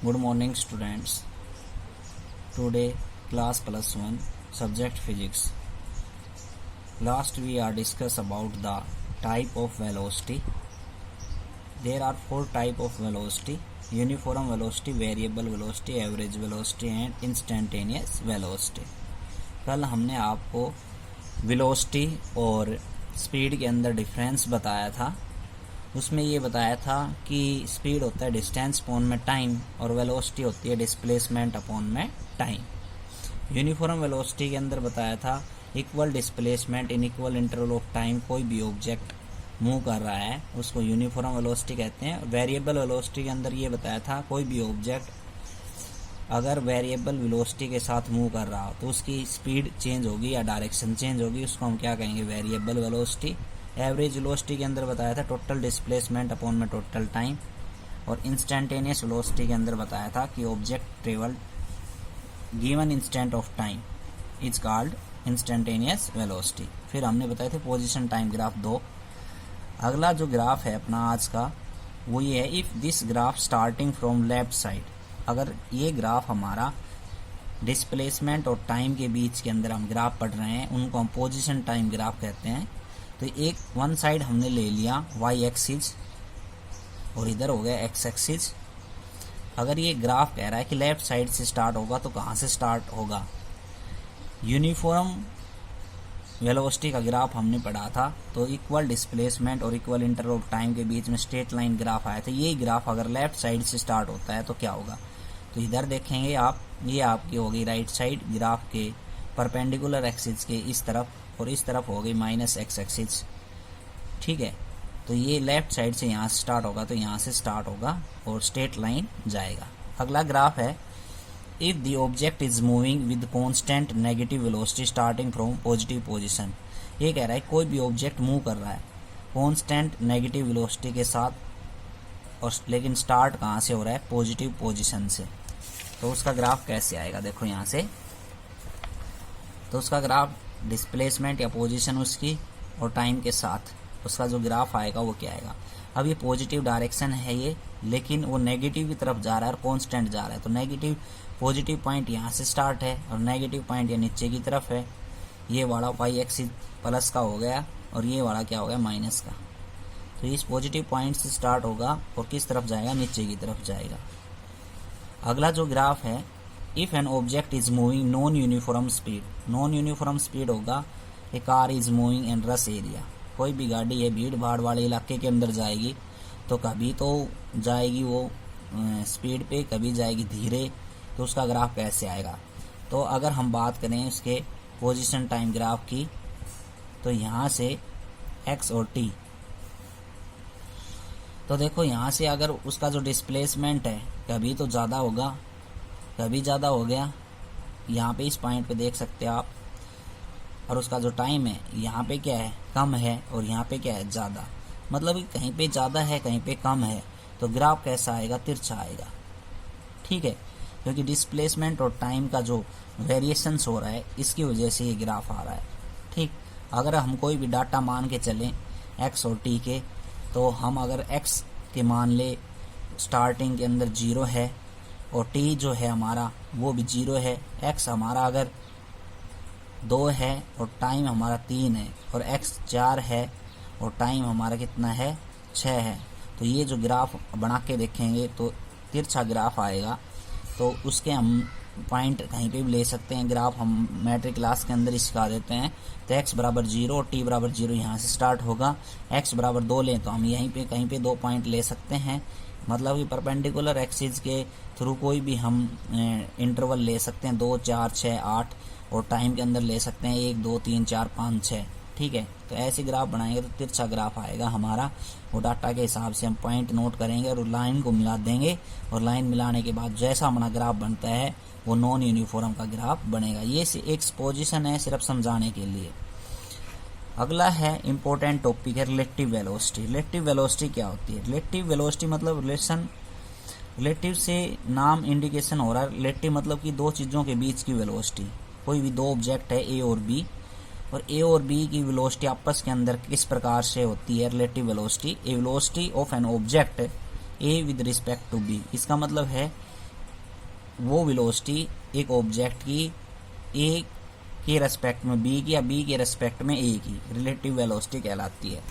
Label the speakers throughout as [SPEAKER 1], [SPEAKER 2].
[SPEAKER 1] Good morning students. Today class plus 1 subject physics. Last we are discuss about the type of velocity. There are 4 type of velocity: uniform velocity, variable velocity, average velocity and instantaneous velocity. कल हमने आपको velocity और speed के अंदर difference बताया था। उसमें ये बताया था कि स्पीड होता है डिस्टेंस अपॉन में टाइम और वेलोसिटी होती है डिस्प्लेसमेंट अपॉन में टाइम। यूनिफॉर्म वेलोसिटी के अंदर बताया था equal displacement in equal interval of time. कोई भी ऑब्जेक्ट मूव कर रहा है उसको यूनिफॉर्म वेलोसिटी कहते हैं। वेरिएबल वेलोसिटी के अंदर ये बताया था कोई भी ऑब्जेक्ट अगर वेरिएबल वेलोसिटी के साथ मूव कर रहा हो तो उसकी स्पीड चेंज होगी या डायरेक्शन चेंज होगी, उसको हम क्या कहेंगे, वेरिएबल वेलोसिटी। एवरेज वेलोसिटी के अंदर बताया था टोटल डिस्प्लेसमेंट अपॉन में टोटल टाइम। और इंस्टेंटेनियस वेलोसिटी के अंदर बताया था कि object travel given instant of time is called instantaneous velocity. फिर हमने बताए थे पोजीशन टाइम ग्राफ 2। अगला जो ग्राफ है अपना आज का वो ये है, if this graph starting from left side. अगर ये ग्राफ हमारा डिस्प्लेसमेंट और टाइम के बीच के अंदर हम ग्राफ पढ़ रहे हैं, उनको हम पोजीशन टाइम ग्राफ कहते हैं। तो एक वन साइड हमने ले लिया वाई एक्सिस और इधर हो गया एक्स एक्सिस। अगर ये ग्राफ कह रहा है कि लेफ्ट साइड से स्टार्ट होगा तो कहाँ से स्टार्ट होगा? यूनिफॉर्म वेलोसिटी का ग्राफ हमने पढ़ा था, तो इक्वल डिस्प्लेसमेंट और इक्वल इंटरवल ऑफ टाइम के बीच में स्ट्रेट लाइन ग्राफ आया था। ये ग्राफ अगर लेफ्ट साइड से स्टार्ट होता है तो क्या होगा? तो इधर देखेंगे आप, ये आपकी होगी राइट साइड ग्राफ के परपेंडिकुलर एक्सिस के इस तरफ और इस तरफ हो गई माइनस एक्स एक्सिस। ठीक है, तो ये लेफ्ट साइड से यहाँ से स्टार्ट होगा तो यहाँ से स्टार्ट होगा और स्ट्रेट लाइन जाएगा। अगला ग्राफ है, if the object is moving with constant negative velocity starting from positive position. ये कह रहा है कोई भी ऑब्जेक्ट मूव कर रहा है कांस्टेंट नेगेटिव वेलोसिटी के साथ, और लेकिन स्टार्ट कहाँ से हो रहा है? पॉजिटिव पोजीशन से। तो उसका ग्राफ कैसे आएगा? देखो यहाँ से, तो उसका ग्राफ डिस्प्लेसमेंट या पोजीशन उसकी और टाइम के साथ उसका जो ग्राफ आएगा वो क्या आएगा? अब ये पॉजिटिव डायरेक्शन है ये, लेकिन वो नेगेटिव की तरफ जा रहा है और कांस्टेंट जा रहा है। तो नेगेटिव पॉजिटिव पॉइंट यहाँ से स्टार्ट है और नेगेटिव पॉइंट ये नीचे की तरफ है। ये वाला वाई एक्सिस प्लस का हो गया और ये वाला क्या हो गया? माइनस का। तो इस पॉजिटिव पॉइंट से स्टार्ट होगा और किस तरफ जाएगा? नीचे की तरफ जाएगा। अगला जो ग्राफ है, if an object is moving non uniform speed. Non uniform speed होगा a car is moving in rush area. कोई भी गाड़ी है भीड़ भाड़ वाले इलाके के अंदर जाएगी तो कभी तो जाएगी वो स्पीड पे, कभी जाएगी धीरे। तो उसका ग्राफ कैसे आएगा? तो अगर हम बात करें उसके पोजीशन टाइम ग्राफ की, तो यहाँ से एक्स और टी, तो देखो यहाँ से अगर उसका जो डिस्प्लेसमेंट है कभी तो ज़्यादा होगा, कभी ज़्यादा हो गया, यहाँ पे इस पॉइंट पे देख सकते हैं आप। और उसका जो टाइम है यहाँ पे क्या है? कम है, और यहाँ पे क्या है? ज़्यादा। मतलब कि कहीं पे ज़्यादा है कहीं पे कम है। तो ग्राफ कैसा आएगा? तिरछा आएगा। ठीक है, क्योंकि डिस्प्लेसमेंट और टाइम का जो वेरिएशंस हो रहा है इसकी वजह से ये ग्राफ आ रहा है। ठीक, अगर हम कोई भी डाटा मान के चलें एक्स और टी के, तो हम अगर एक्स के मान ले स्टार्टिंग के अंदर 0 है और टी जो है हमारा वो भी 0 है, एक्स हमारा अगर 2 है और टाइम हमारा 3 है, और एक्स 4 है और टाइम हमारा कितना है? 6 है। तो ये जो ग्राफ बना के देखेंगे तो तिरछा ग्राफ आएगा। तो उसके हम पॉइंट कहीं पे भी ले सकते हैं। ग्राफ हम मैट्रिक क्लास के अंदर ही सिखा देते हैं। तो x बराबर 0 और t बराबर 0 यहाँ से स्टार्ट होगा। x बराबर 2 लें तो हम यहीं पे कहीं पे 2 पॉइंट ले सकते हैं। मतलब कि परपेंडिकुलर एक्सिस के थ्रू कोई भी हम इंटरवल ले सकते हैं, 2, 4, 6, 8, और टाइम के अंदर ले सकते हैं 1, 2, 3, 4, 5, 6। ठीक है, तो ऐसे ग्राफ बनाएंगे तो तिरछा ग्राफ आएगा हमारा। वो डाटा के हिसाब से हम पॉइंट नोट करेंगे और लाइन को मिला देंगे, और लाइन मिलाने के बाद जैसा हमारा ग्राफ बनता है वो नॉन यूनिफॉर्म का ग्राफ बनेगा। ये एक पोजीशन है सिर्फ समझाने के लिए। अगला है इंपॉर्टेंट टॉपिक है रिलेटिव वेलोसिटी। रिलेटिव वेलोसिटी क्या होती है? रिलेटिव वेलोसिटी मतलब रिलेशन, रिलेटिव से नाम इंडिकेशन हो रहा है। रिलेटिव मतलब कि दो चीज़ों के बीच की वेलोसिटी। कोई भी दो ऑब्जेक्ट है ए और बी, और ए और बी की वेलोसिटी आपस के अंदर किस प्रकार से होती है? Relative velocity, a velocity of an object A with respect to B. इसका मतलब है वो वेलोसिटी एक ऑब्जेक्ट की ए के रेस्पेक्ट में बी की या बी के रेस्पेक्ट में ए की रिलेटिव वेलोसिटी कहलाती है।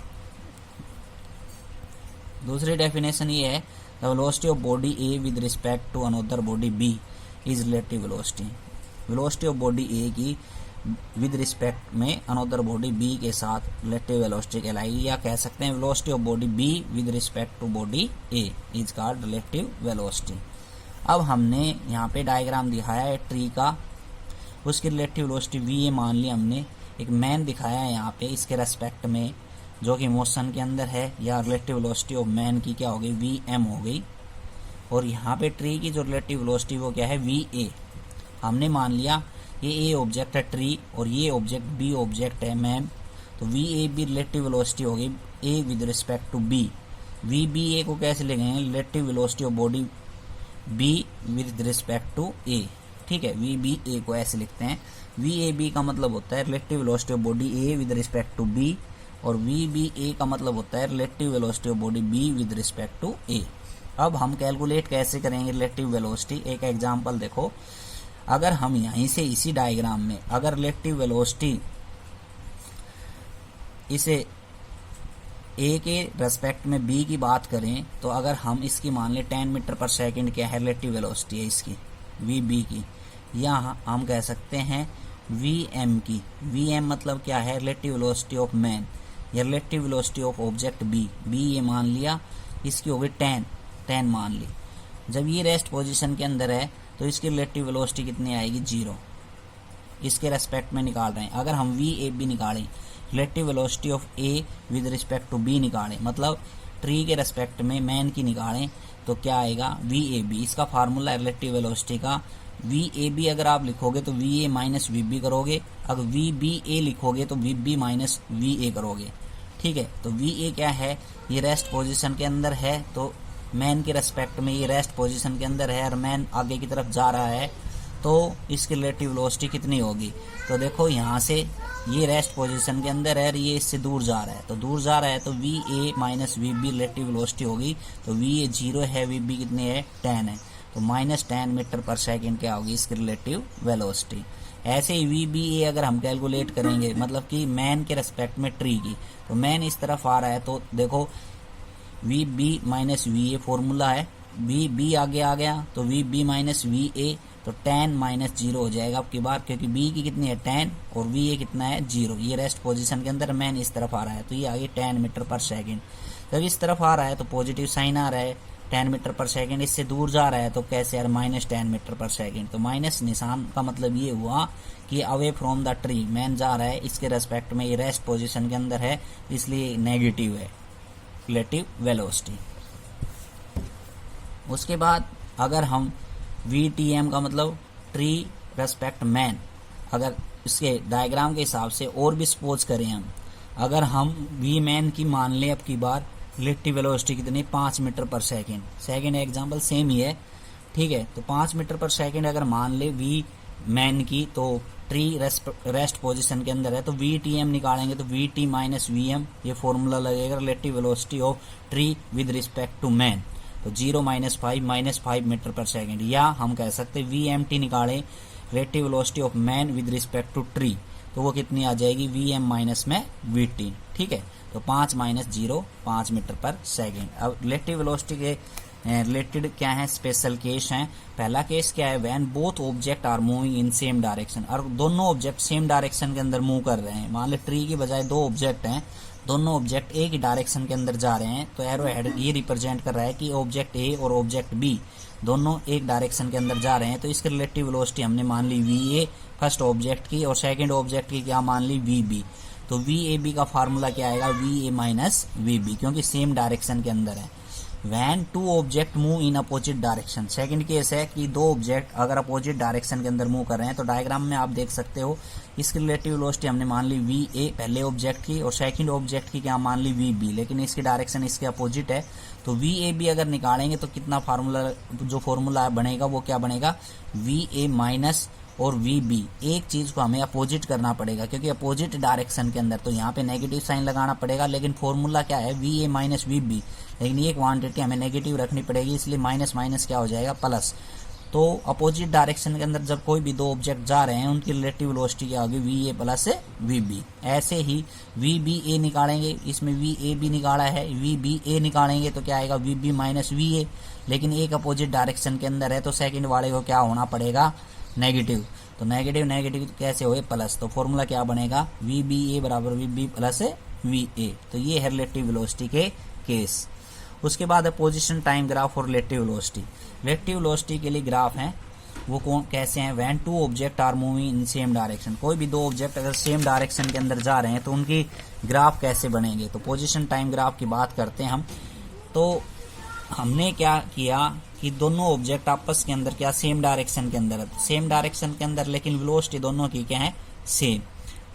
[SPEAKER 1] दूसरी डेफिनेशन ये है, the velocity of body A with respect to another body B is relative velocity. Velocity of body A की विद रिस्पेक्ट में अनदर बॉडी बी के साथ रिलेटिव वेलोसिटी कहलाएगी, या कह सकते हैं velocity of body B with respect to body A is called relative velocity. अब हमने यहाँ पे डायग्राम दिखाया है ट्री का, उसकी रिलेटिव वेलोसिटी वी ए मान ली हमने। एक मैन दिखाया है यहाँ पे इसके रेस्पेक्ट में जो कि मोशन के अंदर है, या रिलेटिव वेलोसिटी ऑफ मैन की क्या हो गई, वी एम हो गई। और यहाँ पे ट्री की जो रिलेटिव वेलोसिटी वो क्या है, वी ए। हमने मान लिया ये ए ऑब्जेक्ट है ट्री और ये ऑब्जेक्ट बी ऑब्जेक्ट है मैन, तो V A B relative velocity हो गई A with respect to B. V B A को कैसे लिखेंगे, relative velocity of body B with respect to A. ठीक है, वी बी ए को ऐसे लिखते हैं। वी ए बी का मतलब होता है relative velocity of body A with respect to B, और वी बी ए का मतलब होता है relative velocity of body B with respect to A. अब हम कैलकुलेट कैसे करेंगे रिलेटिव वेलोसिटी, एक एग्जांपल देखो। अगर हम यहीं से इसी डायग्राम में अगर रिलेटिव वेलोसिटी इसे ए के रेस्पेक्ट में बी की बात करें, तो अगर हम इसकी मान लें 10 मीटर पर सेकंड क्या है रिलेटिव वेलोसिटी है इसकी वी बी की, या हम कह सकते हैं वी एम की। वी एम मतलब क्या है, रिलेटिव वेलोसिटी ऑफ मैन या relative velocity of object B. B ये मान लिया, इसकी हो गई 10 मान ली। जब ये रेस्ट पोजीशन के अंदर है तो इसकी रिलेटिव वेलोसिटी कितनी आएगी, 0। इसके रेस्पेक्ट में निकाल रहे हैं। अगर हम वी ए बी निकालें, relative velocity of A with respect to B निकालें, मतलब ट्री के रेस्पेक्ट में मैन की निकालें, तो क्या आएगा, वी ए बी। इसका फार्मूला रिलेटिव वेलोसिटी का वी ए बी अगर आप लिखोगे तो V A minus V B करोगे, अगर वी बी ए लिखोगे तो V B minus V A करोगे। ठीक है, तो वी ए क्या है, ये रेस्ट पोजीशन के अंदर है, तो मैन के रेस्पेक्ट में ये रेस्ट पोजीशन के अंदर है और मैन आगे की तरफ जा रहा है, तो इसकी रिलेटिव वेलोसिटी कितनी होगी। तो देखो यहाँ से ये रेस्ट पोजीशन के अंदर है और ये इससे दूर जा रहा है, तो दूर जा रहा है तो V A minus V B relative velocity होगी। तो वी ए 0 है, वी बी कितनी है, 10 है, तो माइनस 10 मीटर पर सेकेंड क्या होगी इसकी रिलेटिव वेलोसिटी। ऐसे ही वी बी ए अगर हम कैलकुलेट करेंगे, मतलब कि मैन के रेस्पेक्ट में ट्री की, तो मैन इस तरफ आ रहा है, तो देखो V B minus V A formula है, वी बी आगे आ गया तो V B minus V A, तो 10 माइनस 0 हो जाएगा आपकी बार, क्योंकि बी की कितनी है 10 और वी ए कितना है 0। ये रेस्ट पोजीशन के अंदर मैन इस तरफ आ रहा है, तो ये आगे 10 मीटर पर सेकेंड। जब इस तरफ आ रहा है तो पॉजिटिव साइन आ रहा है, 10 मीटर पर सेकेंड। इससे दूर जा रहा है तो कैसे यार, माइनस 10 मीटर पर सेकेंड। तो माइनस निशान का मतलब ये हुआ कि away from the tree man जा रहा है, इसके रेस्पेक्ट में ये रेस्ट पोजीशन के अंदर है, इसलिए नेगेटिव है रिलेटिव वेलोसिटी। उसके बाद अगर हम वी टी एम का मतलब ट्री रेस्पेक्ट मैन, अगर इसके डायग्राम के हिसाब से और भी सपोज करें हम, अगर हम वी मैन की मान लें अब की बार रिलेटिव वेलोसिटी कितनी, 5 मीटर पर सेकेंड। सेकेंड एग्जाम्पल सेम ही है, ठीक है। तो 5 मीटर पर सेकेंड अगर मान ले वी मैन की, तो ट्री रेस्ट पोजीशन के अंदर है, तो वी टी एम निकालेंगे तो V T minus V M, ये फॉर्मूला लगेगा relative velocity of tree with respect to man. तो 0 माइनस 5 मीटर पर सेकेंड, या हम कह सकते वी एम टी निकालें relative velocity of man with respect to tree, तो वो कितनी आ जाएगी, वी एम माइनस में वी टी। ठीक है, तो 5 माइनस 0 5 मीटर पर सेकेंड। अब रिलेटिव वेलोसिटी के रिलेटेड क्या है, स्पेशल केस हैं। पहला केस क्या है, when both object are moving in same direction, और दोनों ऑब्जेक्ट सेम डायरेक्शन के अंदर मूव कर रहे हैं। मान ले ट्री की बजाय 2 ऑब्जेक्ट हैं, दोनों ऑब्जेक्ट एक ही डायरेक्शन के अंदर जा रहे हैं, तो एरो हेड ये रिप्रेजेंट कर रहा है कि ऑब्जेक्ट ए और ऑब्जेक्ट बी दोनों एक डायरेक्शन के अंदर जा रहे हैं। तो इसकी रिलेटिव वेलोसिटी हमने मान ली वी ए फर्स्ट ऑब्जेक्ट की, और सेकंड ऑब्जेक्ट की क्या मान ली, वी बी। तो वी ए बी का फार्मूला क्या आएगा, V A minus V B, क्योंकि सेम डायरेक्शन के अंदर है। When 2 object move in opposite direction, second case है कि 2 ऑब्जेक्ट अगर अपोजिट डायरेक्शन के अंदर मूव कर रहे हैं, तो डायग्राम में आप देख सकते हो इसकी रिलेटिव वेलोसिटी हमने मान ली वी ए पहले ऑब्जेक्ट की, और सेकंड ऑब्जेक्ट की क्या मान ली वी बी, लेकिन इसकी डायरेक्शन इसके अपोजिट है। तो वी ए बी अगर निकालेंगे तो कितना फार्मूला, जो फॉर्मूला बनेगा वो क्या बनेगा, वी ए माइनस और वी बी। एक चीज को हमें अपोजिट करना पड़ेगा, क्योंकि अपोजिट डायरेक्शन के अंदर, तो यहाँ पे नेगेटिव साइन लगाना पड़ेगा, लेकिन फॉर्मूला क्या है, V A minus V B, लेकिन ये क्वांटिटी हमें नेगेटिव रखनी पड़ेगी, इसलिए माइनस माइनस क्या हो जाएगा, प्लस। तो अपोजिट डायरेक्शन के अंदर जब कोई भी दो ऑब्जेक्ट जा रहे हैं उनकी रिलेटिव वेलोसिटी क्या होगी, V A plus V B. ऐसे ही वी बी ए निकालेंगे, इसमें वी ए भी निकाला है, वी बी ए निकालेंगे तो क्या आएगा, V B minus V A. लेकिन एक अपोजिट डायरेक्शन के अंदर है तो सेकंड वाले को क्या होना पड़ेगा, नेगेटिव। तो नेगेटिव नेगेटिव कैसे हुए, प्लस। तो फॉर्मूला क्या बनेगा, वी बी ए बराबर V B plus V A. तो ये है रिलेटिव वेलोसिटी के केस। उसके बाद है पोजीशन टाइम ग्राफ और रिलेटिव वेलोसिटी। रिलेटिव वेलोसिटी के लिए ग्राफ हैं वो कौन कैसे हैं, when two object are moving in same direction. कोई भी दो ऑब्जेक्ट अगर सेम डायरेक्शन के अंदर जा रहे हैं तो उनकी ग्राफ कैसे बनेंगे। तो पोजीशन टाइम ग्राफ की बात करते हैं हम। तो हमने क्या किया कि दोनों ऑब्जेक्ट आपस के अंदर क्या सेम डायरेक्शन के अंदर है, सेम डायरेक्शन के अंदर, लेकिन वेलोसिटी दोनों की क्या है, सेम।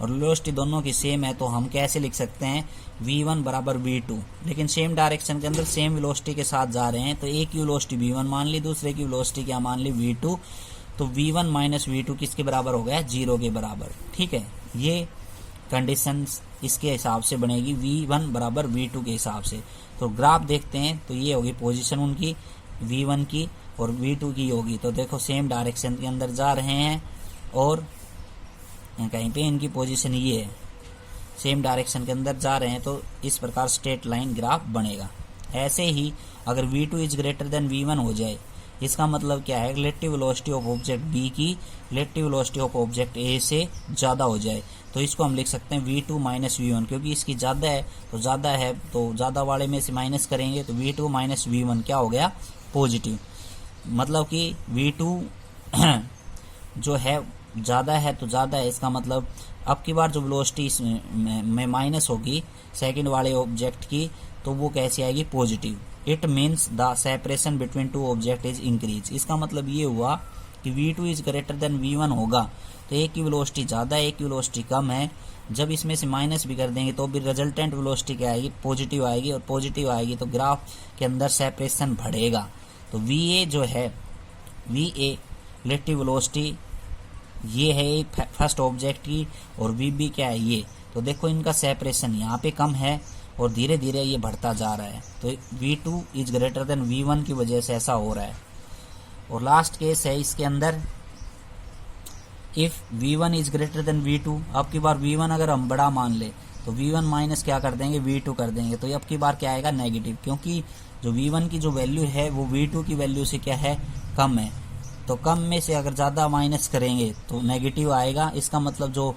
[SPEAKER 1] और वेलोसिटी दोनों की सेम है तो हम कैसे लिख सकते हैं, v1 बराबर v2। लेकिन सेम डायरेक्शन के अंदर सेम वेलोसिटी के साथ जा रहे हैं तो एक की वेलोसिटी v1 मान ली, दूसरे की वेलोसिटी क्या मान ली, v2। तो v1 माइनस v2 किसके बराबर हो गया, 0 के बराबर। ठीक है, ये कंडीशन इसके हिसाब से बनेगी, v1 बराबर v2 के हिसाब से। तो ग्राफ देखते हैं तो ये होगी पोजीशन उनकी v1 की और v2 की होगी। तो देखो सेम डायरेक्शन के अंदर जा रहे हैं और कहीं पे इनकी पोजीशन ये है, सेम डायरेक्शन के अंदर जा रहे हैं तो इस प्रकार स्ट्रेट लाइन ग्राफ बनेगा। ऐसे ही अगर v2 is greater than v1 हो जाए, इसका मतलब क्या है, relative velocity of object b की relative velocity of object a से ज़्यादा हो जाए, तो इसको हम लिख सकते हैं v2 माइनस v1। क्योंकि इसकी ज़्यादा है तो ज़्यादा वाले में से माइनस करेंगे तो v2 माइनस v1 क्या हो गया, पॉजिटिव। मतलब कि v2 जो है ज़्यादा है तो ज़्यादा है, इसका मतलब अब की बार जो वेलोसिटी में माइनस होगी सेकंड वाले ऑब्जेक्ट की तो वो कैसे आएगी, positive. It means the separation between two object is increase. इसका मतलब ये हुआ कि v2 is greater than v1 होगा तो एक की वेलोसिटी ज़्यादा है, एक की वेलोसिटी कम है। जब इसमें से माइनस भी कर देंगे तो भी रिजल्टेंट वेलोसिटी क्या आएगी, पॉजिटिव आएगी। और पॉजिटिव आएगी तो ग्राफ के अंदर सेपरेशन बढ़ेगा। तो va जो है, va रिलेटिव वेलोसिटी ये है फर्स्ट ऑब्जेक्ट की और vb क्या है ये। तो देखो इनका सेपरेशन यहाँ पे कम है और धीरे धीरे ये बढ़ता जा रहा है। तो v2 is greater than v1 की वजह से ऐसा हो रहा है। और लास्ट केस है इसके अंदर, if v1 is greater than v2। अब की बार v1 अगर हम बड़ा मान ले तो v1 माइनस क्या कर देंगे, v2 कर देंगे। तो अब की बार क्या आएगा, नेगेटिव। क्योंकि जो v1 की जो वैल्यू है वो v2 की वैल्यू से क्या है, कम है। तो कम में से अगर ज़्यादा माइनस करेंगे तो नेगेटिव आएगा। इसका मतलब जो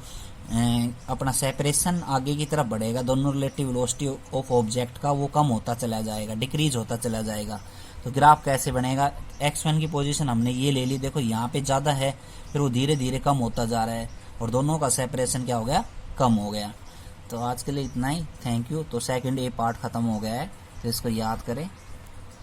[SPEAKER 1] अपना सेपरेशन आगे की तरफ बढ़ेगा, दोनों रिलेटिव वेलोसिटी ऑफ ऑब्जेक्ट का वो कम होता चला जाएगा, डिक्रीज होता चला जाएगा। तो ग्राफ कैसे बनेगा, x1 की पोजीशन हमने ये ले ली, देखो यहाँ पे ज़्यादा है फिर वो धीरे धीरे कम होता जा रहा है और दोनों का सेपरेशन क्या हो गया, कम हो गया। तो आज के लिए इतना ही, थैंक यू। तो सेकंड ए पार्ट ख़त्म हो गया है तो इसको याद करें।